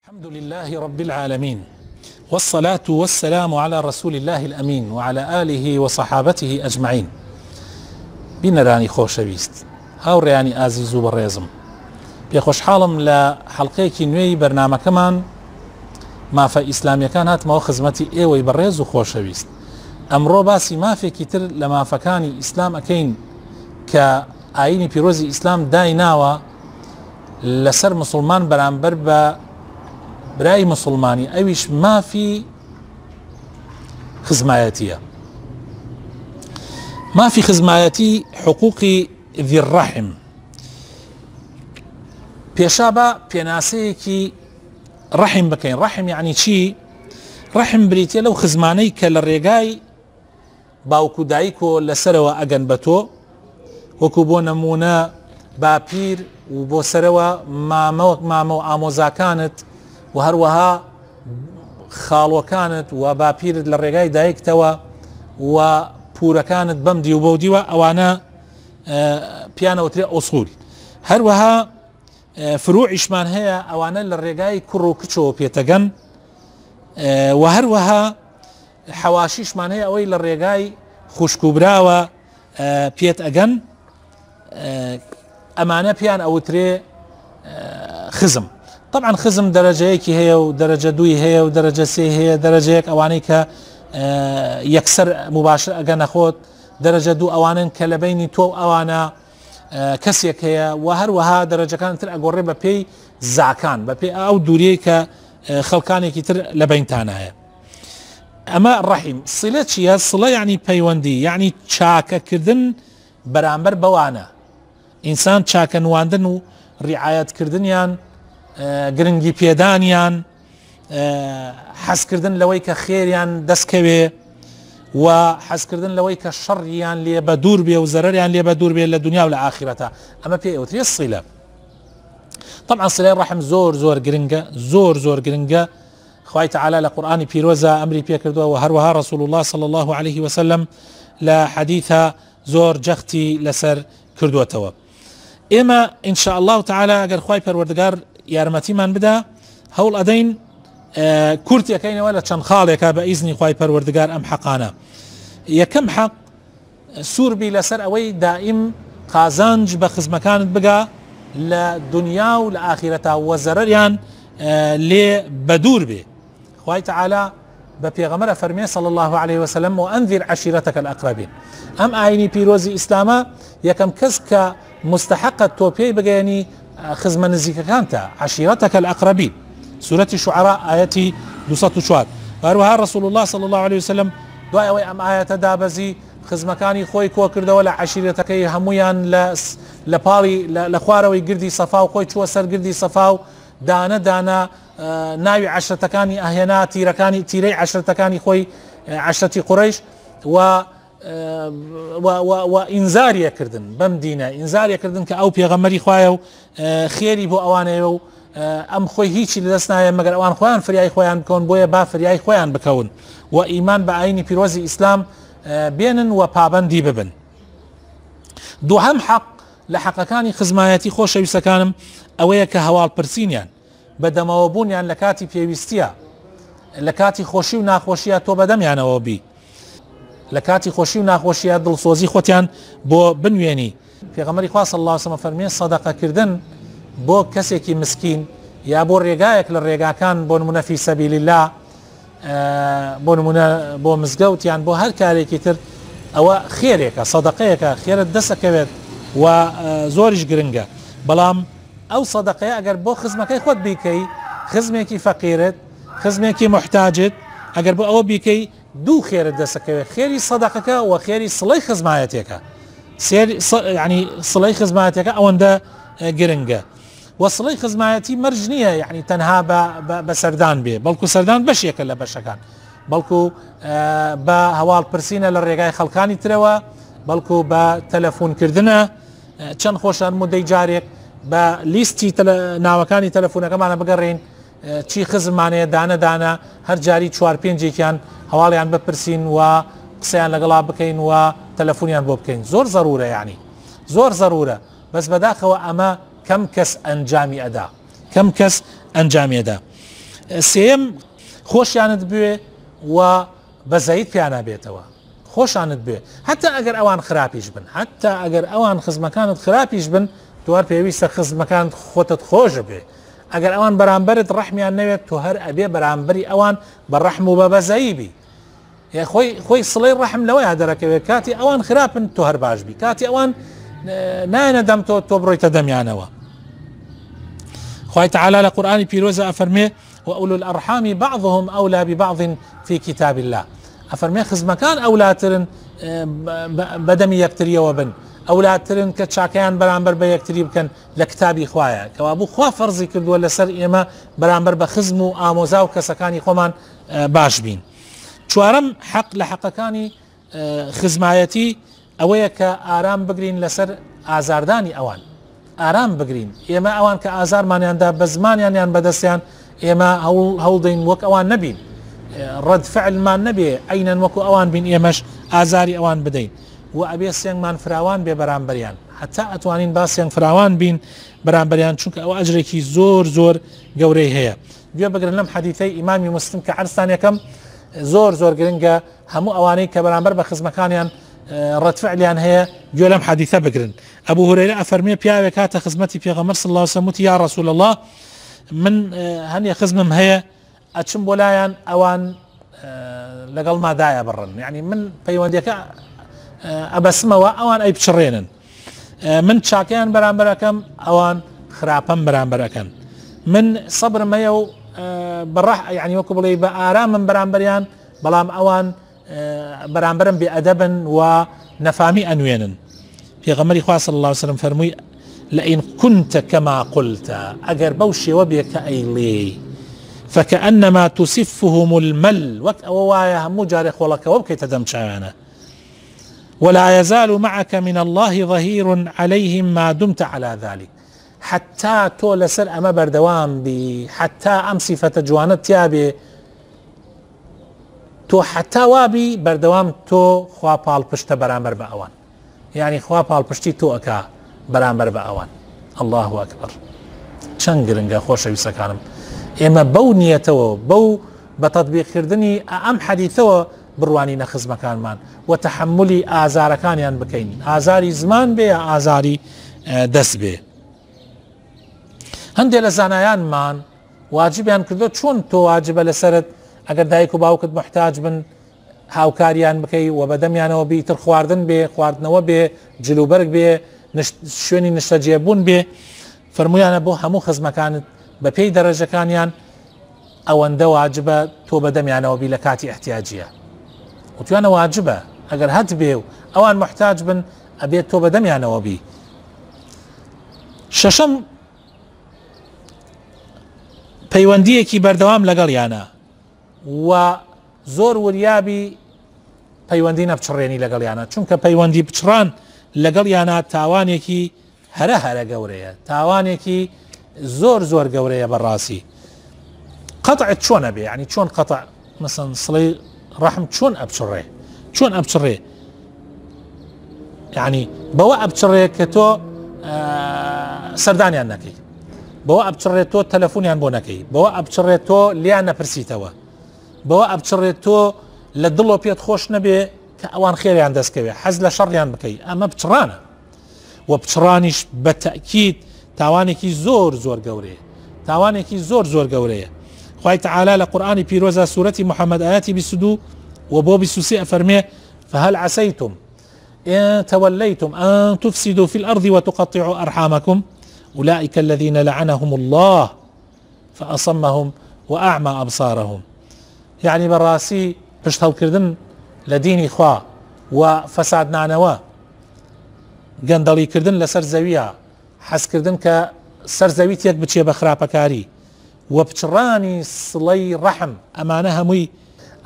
الحمد لله رب العالمين، والصلاة والسلام على رسول الله الأمين وعلى آله وصحابته أجمعين. بنراني خۆشەویست هاوڕێیانی ئازیز و بەڕێزم، پێخۆشحاڵم لە حەڵقەیەکی نوێی بەرنامەکەمان مافە ئیسلامیەکان هاتمەوە خزمەتی ئێوەی بەڕێز و خۆشەویست. ئەمڕۆ باسی مافێکی تر لە مافەکانی ئیسلام ئەکەین کە ئاینی پیرۆزی ئیسلام دایناوە لەسەر مسلمان بەرامبەر بە برای مسلمانی، ئەویش مافی خزمایەتیە. مافی خزمایەتی حقوقی ذی الرحم. پێشا بە پێناسەیەکی ڕەحم بکەین. ڕەحم یعنی چی؟ ڕەحم بریتە لەو خزمانەی کە لە ڕێگای باوکو دایکۆ لەسەرەوە ئەگەن بە تۆ، وەکو بۆ نمونە باپیر و بۆ سەرەوە مامە و ئامۆزاکانت و هەروەها خاڵوەکانت و باپیرت لە ڕێگای دایکتەوە و پورەکانت بەم دی و بەو دیوە، ئەوانە پیانەوترێ ئوسوول. هەروەها فروعیشمان هەیە ئەوانە لە ڕێگای کوڕ و کچەوە پێتەگەن، و هەروەها حەواشیشمان هەیە ئەوەی لە ڕێگای خوشکوبراوە پێت ئەگەن، ئەمانە پیان ئەوترێ خزم. طبعا خزم دەرەجەیەکی هەیە و دەرەجە دوی هەیە و دەرەجە سێ هەیە، دەرەجەیەک ئەوانەی کە یەکسەر مباشر ئەگەنە خۆت، دەرەجە دوو ئەوانن کە لە بینی تۆ ئەوانە کەسێک هەیە، و هەروەها دەرەجەکان تر ئەگۆڕێ بە پێی زاکان، بە پێی ئەو دووریەی کە خەڵکانێکی تر لە بینتان هەیە. ئەمە ڕەحیم. سڵە چیە؟ سڵە یعنی پەیوەندی، یعنی چاکەکردن بەرامبەر بەوانە. ئینسان چاکە نواندن و ڕیعایەتکردنیان، گرنگی پێدانیان، حەزکردن لەوەی کە خێریان دەستکەوێ و حەزکردن لەوەی کە شەڕیان لێ بە دوور بێ و زەرەریان لێ بە دوور بێ لە دنیا و لە ئاخرەتە. ئەمە پێی ئەوترێ سڵە. طبعا سڵەی ڕەحم زۆر زۆر گرنگە، زۆر زۆر گرنگە. خوای تەعالی لە قورئانی پیرۆزە ئەمری پێکردووە و هەروەها رسول الله صلى الله عليه وسلم لە حەدیثە زۆر جەختی لەسەر کردووەتەوە. ئێمە ئین شاء الله تعالی ئەگەر خوای پەروەردگار یارمەتیمان بدا، هەوڵ ئەدەین کورتەکەینەوە لە چەند خاڵێکە بە ئیزنی خوای پەروەردگار ئەم حەقانە. یەکەم حەق سووربی لەسەر ئەوەی دائیم قازانج بە خزمەکانت بگا لە دنیا و لە ئاخرەتا و زەرەریان لێ بەدوور بێ. خوای تەعالی بە پێغەمبەر فەرمێ صلی الله عليه وسلم وأنذر عشيرتك الأقربين. ئەم ئاینی پیرۆزی ئیسلامە یەکەم کەس کە مستحقت تۆ پێی بگەێنی خزمە نزیکەکانتە، عشيرتك الأقربين. سورة الشعراء آياتي 204. هەروەها رسول الله صلى الله عليه وسلم دوای ئەوەی ئەم ئاەتە دابەزی خزمەکانی خۆی کۆ کردەوە لە عشیرەتەکەی هەمویان لە پاڵی لە خوارەوەی گردی سەفا و خۆی چووە سەر گردی سەفا و دانە دانە ناوی عشرەتەکانی ئەهێنا، تیرەی عشرەتەکانی خۆی عشرەتی قوڕیش و ئینزاریەکردن بەم دینە، ئینزاریەکردن کە ئەو پێغەمبەری خوایە و خێری بۆ ئەوانەیە و ئەم خۆی هیچی لەدەست نایە مەگەر ئەوان خۆیان فریای خۆیان بکەون، بۆیە با فریای خۆیان بکەون و ئیمان بە ئاینی پیرۆزی ئیسلام بێنن و پابەندی ببن. دووهەم حەق لە حەقەکانی خزمایەتی خۆشەویستەکانم ئەوەیە کە هەواڵپرسینیان بەدەمەوە بوونیان لە کاتی پێویستیە، لە کاتی خۆشی و ناخۆشیە تۆ بەدەمیانەوە بی، لە کاتی خۆشی و ناخۆشیە دڵسۆزی خۆتیان بۆ بنوێنی. پێغەمبەری خوا صلی الله علیه وسلم فەرمێ سەدەقەکردن بۆ کەسێکی مسکین یا بۆ ڕێگایەک لە ڕێگاکان، بۆ نمونە فی سەبیل الله، بۆ نمونە بۆ مزگەوتیان، بۆ هەر کارێکی تر، ئەوە خێرێکە، سەدەقەیەکە، خێرت دەسەکەوێت و زۆریش گرنگە. بەڵام ئەو سەدەقەیە ئەگەر بۆ خزمەکەی خۆت بیکەی، خزمێکی فەقیرت، خزمێکی محتاجت، ئەگەر بۆ ئەوە بیکەی دوو خێرت دەسەکەوێت، خێری سەدەقەکە و خێری سڵەی خزمایەتێکە. ینی سڵەی خزمایەتەکە ئەوەندە گرنگە. وەسڵەی خزمایەتی مەرج نییە یعنی تەنها بە سەردان بێ، بەڵکو سەردان بەشێکە لە بەشەکان، بەڵکو بە هەواڵپرسینە لە ڕێگای خەڵکانی ترەوە، بەڵکو بە تەلەفۆنکردنە. چەند خۆشان مدەی جارێک بە لیستی ناوەکانی تەلەفۆنەکەمانە بگەڕێن چی خزمانەیە دانە دانە، هەر جاری 4-5 هەواڵیان بپرسین و قسەیان لەگەڵا بکەین و تەلەفۆنیان بۆ بکەین. زۆر زەرورە، یعنی زۆر زەرورە، بەس بەداخەوە ئەمە کەم کەس ئەنجامی ئەدا، کەم کەس ئەنجامی ئەدا. سێم خۆشیانت بوێ و بەزەیت پیانە بێتەوە خۆشانت بێ حتا ئەگەر ئەوان خراپیش بن حتا ئەگەر ئەوان خزمەکانت خراپیش بن دوار پێویستە خزمەکان خۆتت خۆشە بێ ئەگەر ئەوان بەرامبرت ڕەحمیان نەوێت تۆ هەر ئەبێ بەرامبەری ئەوان بە ڕەحم و بە بەزایی بی خۆی سڵەی ڕەحم لەوەی دەرەکەوێت کاتی ئەوان خراپن تۆ هەر باش بی کاتی ئەوان نایەنە دەم تۆ بڕۆیتە دەمیانەوە خوای تعالی لە قورئانی پیرۆزە ئەفەرمێ وأولو الأرحام بعضهم أولى ببعض في كتاب الله ئەفەرمێ خزمەکان ئەولاترن بەدەمی یەکتریەوە بن ئەولاترن کە چاکەیان بەرامبەر بە یەکتری بکەن لە کتابی خوایە کەوا بوو خوا فەرزی کردووە لەسەر ئێمە بەرامبەر بە خزم و ئامۆزا و کەسەکانی خۆمان باش بین چوارەم حەق لە حەقەکانی خزمایەتی ئەوەیە کە ئارام بگرین لەسەر ئازاردانی ئەوان ئارام بگرین ئێمە ئەوان کە ئازارمانیاندا بە زمانیان بەدەستیان ئێمە هەوڵدەین وەک ئەوان نەبین ڕەد فعلمان نەبێ ئەینەن وەکو ئەوان بین ئێمەش ئازاری ئەوان بدەین و ئەبێ سێنگمان فراوان بێ بەرامبەریان حتا ئەتوانین با سێنگ فراوان بین بەرامبەریان چونکە ئەوە ئەجرێکی زۆر گەورەی هەیە گوێ بگرن لەم حەدیثەی ئیمامی موسلم کە عەرزتان یەکەم زۆر گرنگە هەموو ئەوانەی کە بەرامبەر بە خزمەکانیان ڕەد فعلیان هەیە گوێ لەم حەدیثە بگرن ئەبوو هورەیرە ئەفەرمێ پیاوێک هاتە خزمەتی پێغەمبەر صلی الله علیه وسلم وتی یا رسول الله من هەنیە خزمم هەیە ئەچم بۆ لایەن ئەوان لەگەڵ مادایە بڕن یعنی من پەیوەندیەکە ئەبەسمەوە ئەوان ئەی بچڕێنن من چاکەیان بەرامبەرەکەم ئەوان خراپەم بەرامبەرەکەن من سەبرم هەیە و بەڕەح یعنی وەکو بڵێ بە ئارامم بەرامبەریان بەڵام ئەوان بەرامبەرم بێ ئەدەبن و نەفامی ئەنوێنن پێغەمبەری خوا صلی الله علیه وسلم فەرمووی لئن كنت كما قلت ئەگەر بەو شێوە بێ کە ئەیڵێ فكأنما تسفهم المل وەک ئەوە وایە هەموو جارێ خۆڵەکەوە بکەیتە دەم چاوانە ولا يزال معك من الله ظهير عليهم ما دمت على ذلك حتى تۆ لەسەر ئەمە بەردەوام بی حتى ئەم سیفەتە جوانت تیابێ تۆ حتا وابی بەردەوام تۆ خوا پاڵپشتە بەرامبەر بە ئەوان یعنی خوا پاڵپشتی تۆ ئەکا بەرامبەر بە ئەوان الله ئەکبەر چەند گرنگە خۆشەویستەکانم ئێمە بەو نیەتەوە بەو بە تەطبیقکردنی ئەم حەدیثەوە بڕوانینە خزمەکانمان و تەحملی ئازارەکانیان بکەین ئازاری زمان بێ یا ئازاری دەست بێ هەندێک لە زانایانمان واجبیان کردو چۆن تۆ واجبە لەسەرت ئەگەر دایک و باوکت محتاج بن هاوکاریان بکەی و بەدەمیانەوە بیتر خواردن بێ خواردنەوە بێ جلوبەرگ بێ شوێنی نیشتەجێبوون بێ فەرمویانە بۆ هەموو خزمەکانت بە پێی دەرەجەکانیان ئەوەندە واجبە تۆ بەدەمیانەوە بی لە کاتی احتیاجیە وتوانە واجبە ئەگەر هەت بێ و ئەوان محتاج بن ئەبێت تۆ بەدەمیانەوە بی شەشەم پەیوەندیەکی بەردەوام لەگەڵ یانە و زۆر وریابی پەیوەندی نەبچڕێنی لەگەڵ یانە چونکە پەیوەندی بچڕان لەگەڵ یانە تاوانێکی هەرە گەورەیە تاوانێکی زۆر گەورەیە بەڕاستی قەتعت چۆنە بێ ینی چۆن قەتع مەسەن سڵەی ڕەحم چۆن ئەبچڕێ ینی بەوە ئەبچڕێ کە تۆ سەردانیان نەکەی بەوە ئەبچڕێت تۆ تەلەفۆنیان بۆ نەکەی بەوە ئەبچڕێت تۆ لیان نەپرسیتەوە بەوە ئەبچڕێت تۆ لە دڵۆ پێت خۆش نەبێ کە ئەوان خێریان دەستکەوێ حەز لە شەڕیان بکەی ئەمە بچڕانە و بچڕانیش بە تەئکید تاوانێکی زۆر گەورەیە تاوانێکی زۆر گەورەیە خوای تعالی لە قورئانی پیرۆزە سوورەتی محەممەد ئاەتی 22 و بۆ 23 ئەفەرمێ فهل عسيتم إن توليتم أن تفسدوا في الأرض وتقطعوا أرحامكم أولئك الذين لعنهم الله فأصمهم وأعمى أبصارهم يعني بالراسي پشت هەڵکردن لە دینی خوا و فەسادنانەوە گەندەڵیکردن لەسەر زەویە حەزکردن کە سەر زەوی تێک بچێ بە خراپەکاری و پچڕانی سڵەی ڕەحم ئەمانە هەمووی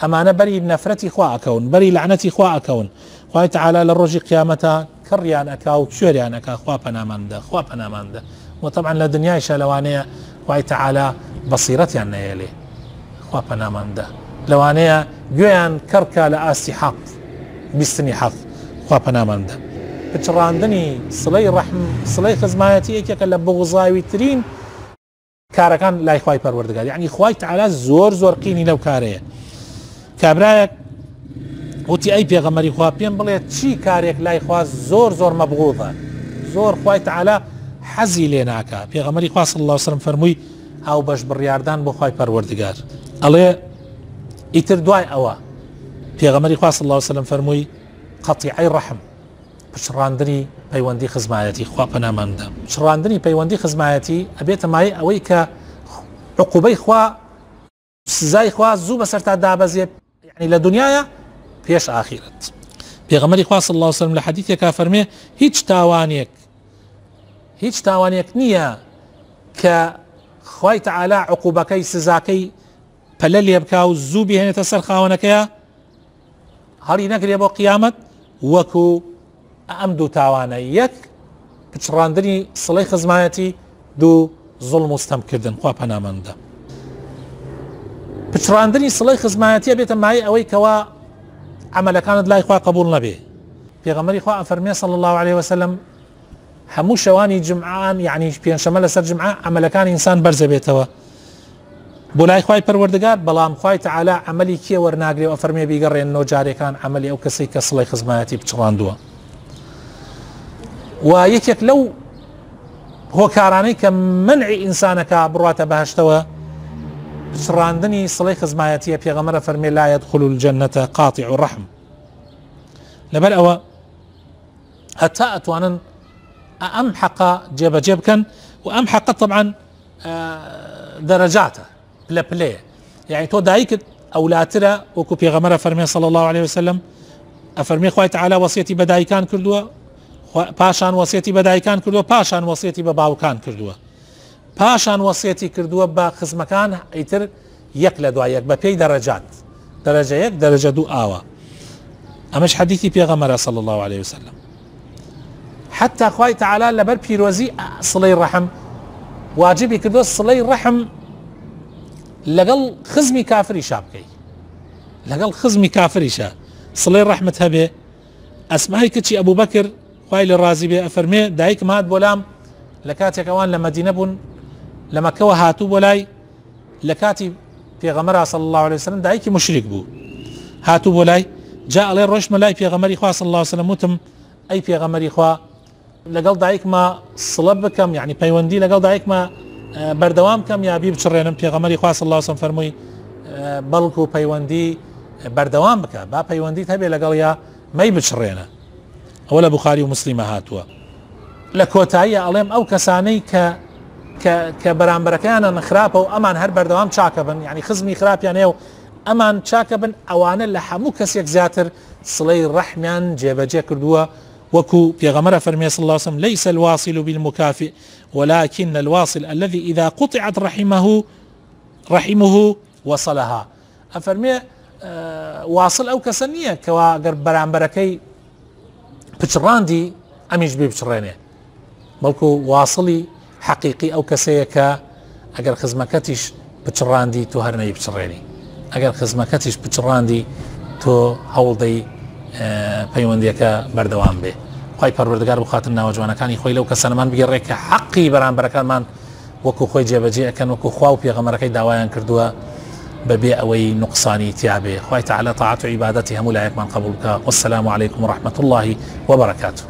ئەمانە بەری نەفرەتی خوا ئەکەون بەری لعنەتی خوا ئەکەون خوای تعالی لە ڕۆژی قیامەتە کڕیان ئەکا و کوێریان ئەکا خوا پەناماندە و طبعا لە دنیایشە لەوانەیە خوای تعالی بەسیرەتیان نەیەلێ خوا پەناماندە لەوانەیە گوێیان کەڕکە لە ئاستی حەق بیستنی حەق خوا پەناماندە پچڕاندنی سڵەی ڕەحم سڵەی خزمایەتی یەکێکە لە بغوزاوی ترین کارەکان لای خوای پەروەردگار، یعنی خوای تعالی زۆر زۆر قینی لەو کارەیە. کابرایەک وتی ئەی پێغەمبەری خوا پێم بڵێ چی کارێک لای خوا زۆر زۆر مەبغوضە، زۆر خوای تعالی حەزی لێ ناکا. پێغەمبەری خوا صلی الله علیه وسلم فەرمووی ئاو بەش بڕیاردان بۆ خوای پەروەردگار. ئەڵێ ئیتر دوای ئەوە پێغەمبەری خوا صلی الله علیه وسلم فەرمووی قەتیعەی ڕەحم، پشڕاندنی پەیوەندی خزمایەتی. خوا پەناماندا پشڕاندنی پەیوەندی خزمایەتی ئەبێتە مایە ئەوەی کە عقوبەی خوا سزای خوا زوو بەسەرتا دابەزێت، یعنی لە دنیاە پێش ئاخیرەت. پێغەمبەری خوا صلی الله علیه وسلم لە حەدیثێکا فەرمێ هیچ تاوانێک نییە کە خوای تعالی عقوبەکەی سزاکەی پەلە لێ بکا و زوو بهێنێتە سەر خاوەنەکەیە هەڵی نەگرێ بۆ قیامەت وەکو ئەم دوو تاوانە، یەک پچڕاندنی سڵەی خزمایەتی، دوو زوڵم و ستەمکردن. خوا پەناماندا پچڕاندنی سڵەی خزمایەتیە بێتە مای ئەوەی کەوا عملەکانت لای خوا قبول نەبێ. پێغەمبەری خوا ئەفەرمێ صلی الله عليه وسلم هەموو شەوانی جمعان، یعنی پێنجشەمە لەسەر جمعە عملەکانی ئینسان بەرزە بێتەوە بۆ لای خوای پەروەردگار، بەڵام خوای تعالی عملی کێ وەرناگرێ و ئەفەرمێ بیگەڕێنەوە جارێکان عملی ئەو کەسەی کە سڵەی خزمایەتی پچڕاندووە. و یەکێک لەو هۆکارانەی کە منعی ئینسانەکە بڕاتە بەهەشتەوە پچڕاندنی سڵەی خزمایەتیە. پێغەمبەر فەرمێ لا يدخل الجنة قاطع الرحم. لەبەر ئەوە هەتا ئەتوانن ئەم حەقە جێبەجێ بکەن، و ئەم حەقە طبعا دەرەجاتە پلە پلەیە، یعنی تۆ دایکت ئەولاترە وەکو پێغەمبەر فەرمێ صلی الله عليه وسلم ئەفەرمێ خوای تعالی وەسیەتی بە دایکان کردووە، پاشان وەسیەتی بە دایکان کردووە، پاشان وەسیەتی بە باوکان کردووە، پاشان وەسیەتی کردووە بە خزمەکان، ئیتر یەک لە دوای یەک بە پێی دەرەجات، دەرەجە یەک دەرەجە دوو ئاوە. ئەمەش حەدیثی پێغەمبەرە صلی الله عليه وسلم. حتى خوای تعالی لەبەر پیرۆزی سڵەی ڕەحم واجبی کردووە سڵەی ڕەحم لەگەڵ خزمی کافریشا بکەی، لەگەڵ خزمی کافریشە سڵەی ڕەحمت هەبێ. ئەسمای کچی ئەبوو بەکر خوای لە ڕازی بێ ئەفەرمێ دایکم هات بۆ لام لە کاتێکەوان لە مەدینە بوون، لە مەکەوە هاتوو بۆ لای لە کاتی پێغەمبەر صلی الله عليه وسلم، دایکی مشریک بوو، هاتوو بۆ لای جا ئەڵێ ڕۆژمە لای پێغەمبەری خوا صلی الله عليه وسلم وتم ئەی پێغەمبەری خوا لەگەڵ دایکمە سڵە بکەم، یعنی پەیوەندی لەگەڵ دایکمە بەردەوام کەم یابی بچڕێنم. پێغەمبەری خوا صلی الله عليه وسلم فەرمووی بەڵکو پەیوەندی بەردەوام بکە، با پەیوەندیت هەبێ لەگەڵ یا مەی بچڕێنە. ئەوە لە بوخاری و مسلیمە هاتووە. لە کۆتاییە ئەڵێم ئەو کەسانەی کە بەرامبەرەکەیانە نخراپە و ئەمان هەر بەردەوام چاکە بن، یعنی خزمی خراپیان هەیە و ئەمان چاکە بن، ئەوانە لە هەموو کەسێک زیاتر سڵەی ڕەحمیان جێبەجێ کردووە. وكو بيغمر فرمي صلى الله عليه وسلم ليس الواصل بالمكافئ ولكن الواصل الذي إذا قطعت رحمه وصلها. أفرمي واصل أو كسنية كوا قرب برامبركي بچراندي أميش بي بچرينه، بلكو واصلي حقيقي أو كسيكا أجر خزمكتش بچراندي تو هرني بچريني، أجر خزمكتش بچراندي تو هولدي پەیوەندیەکە بەردەوام بێ. خوای پەروەردگار بخاتن ناوەجوانەکانی خۆی لەو کەسانەمان بگەڕێ کە حەقی بەرامبەرەکانمان وەکو خۆی جێبەجێ ئەکەن، وەکو خوا و پێغەمبەرەکەی داوایان کردووە بەبێ ئەوەی نوقسانی تیابێ. خوای تعالی تاعات و عیبادەتی هەموو لایەکمان قبول بکە. والسلام عليكم ورحمة الله وبركاته.